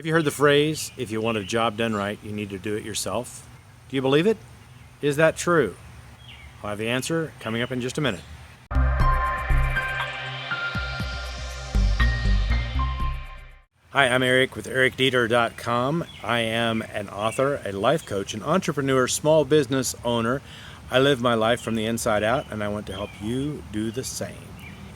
Have you heard the phrase, if you want a job done right, you need to do it yourself? Do you believe it? Is that true? I'll have the answer coming up in just a minute. Hi, I'm Eric with ericdieter.com. I am an author, a life coach, an entrepreneur, small business owner. I live my life from the inside out, and I want to help you do the same.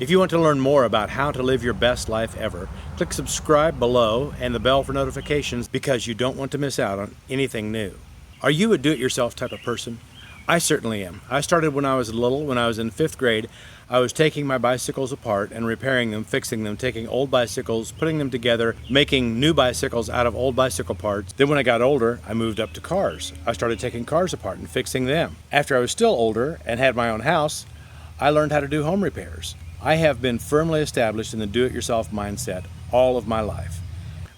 If you want to learn more about how to live your best life ever, click subscribe below and the bell for notifications because you don't want to miss out on anything new. Are you a do-it-yourself type of person? I certainly am. I started when I was little. When I was in 5th grade, I was taking my bicycles apart and repairing them, fixing them, taking old bicycles, putting them together, making new bicycles out of old bicycle parts. Then when I got older, I moved up to cars. I started taking cars apart and fixing them. After I was still older and had my own house, I learned how to do home repairs. I have been firmly established in the do-it-yourself mindset all of my life.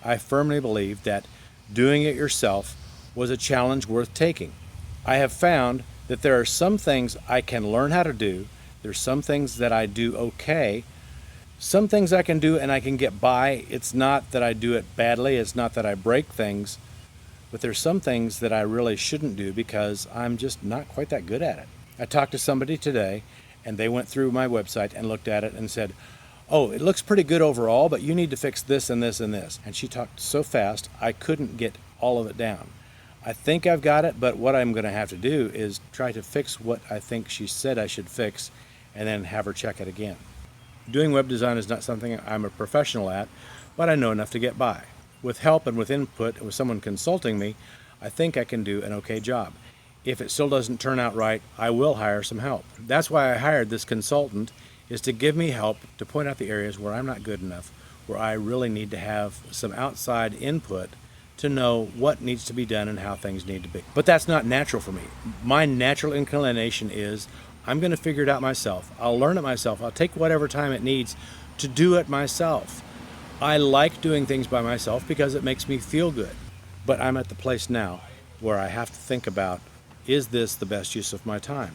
I firmly believe that doing it yourself was a challenge worth taking. I have found that there are some things I can learn how to do. There's some things that I do okay. Some things I can do and I can get by. It's not that I do it badly. It's not that I break things. But there's some things that I really shouldn't do because I'm just not quite that good at it. I talked to somebody today and they went through my website and looked at it and said, oh, it looks pretty good overall, but you need to fix this and this and this. And she talked so fast, I couldn't get all of it down. I think I've got it, but what I'm going to have to do is try to fix what I think she said I should fix and then have her check it again. Doing web design is not something I'm a professional at, but I know enough to get by. With help and with input and with someone consulting me, I think I can do an okay job. If it still doesn't turn out right, I will hire some help. That's why I hired this consultant, is to give me help to point out the areas where I'm not good enough, where I really need to have some outside input to know what needs to be done and how things need to be. But that's not natural for me. My natural inclination is I'm going to figure it out myself. I'll learn it myself. I'll take whatever time it needs to do it myself. I like doing things by myself because it makes me feel good. But I'm at the place now where I have to think about, is this the best use of my time?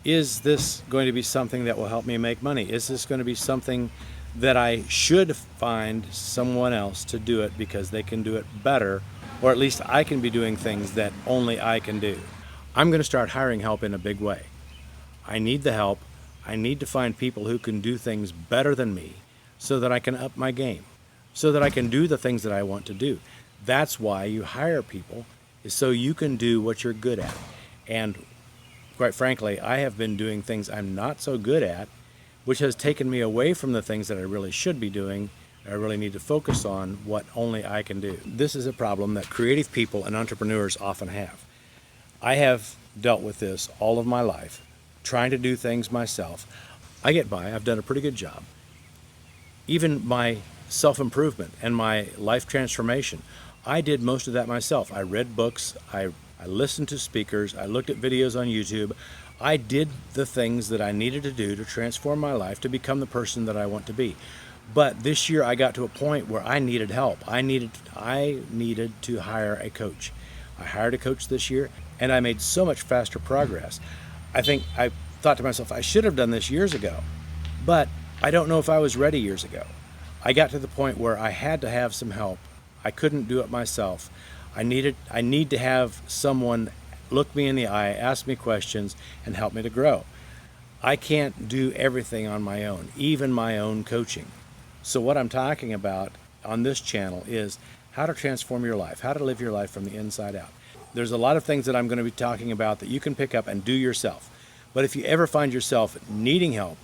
Is this going to be something that will help me make money? Is this going to be something that I should find someone else to do it because they can do it better, or at least I can be doing things that only I can do? I'm going to start hiring help in a big way. I need the help. I need to find people who can do things better than me so that I can up my game, so that I can do the things that I want to do. That's why you hire people, is so you can do what you're good at. And quite frankly, I have been doing things I'm not so good at, which has taken me away from the things that I really should be doing. I really need to focus on what only I can do. This is a problem that creative people and entrepreneurs often have. I have dealt with this all of my life, trying to do things myself. I get by. I've done a pretty good job. Even my self-improvement and my life transformation, I did most of that myself. I read books, I listened to speakers, I looked at videos on YouTube. I did the things that I needed to do to transform my life to become the person that I want to be. But this year I got to a point where I needed help. I needed to hire a coach. I hired a coach this year and I made so much faster progress. I thought to myself, I should have done this years ago, but I don't know if I was ready years ago. I got to the point where I had to have some help. I couldn't do it myself. I need to have someone look me in the eye, ask me questions, and help me to grow. I can't do everything on my own, even my own coaching. So what I'm talking about on this channel is how to transform your life, how to live your life from the inside out. There's a lot of things that I'm going to be talking about that you can pick up and do yourself. But if you ever find yourself needing help,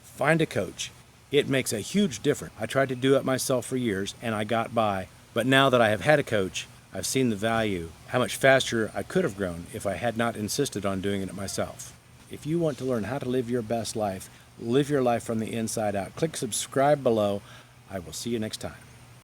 find a coach. It makes a huge difference. I tried to do it myself for years and I got by. But now that I have had a coach, I've seen the value, how much faster I could have grown if I had not insisted on doing it myself. If you want to learn how to live your best life, live your life from the inside out, click subscribe below. I will see you next time.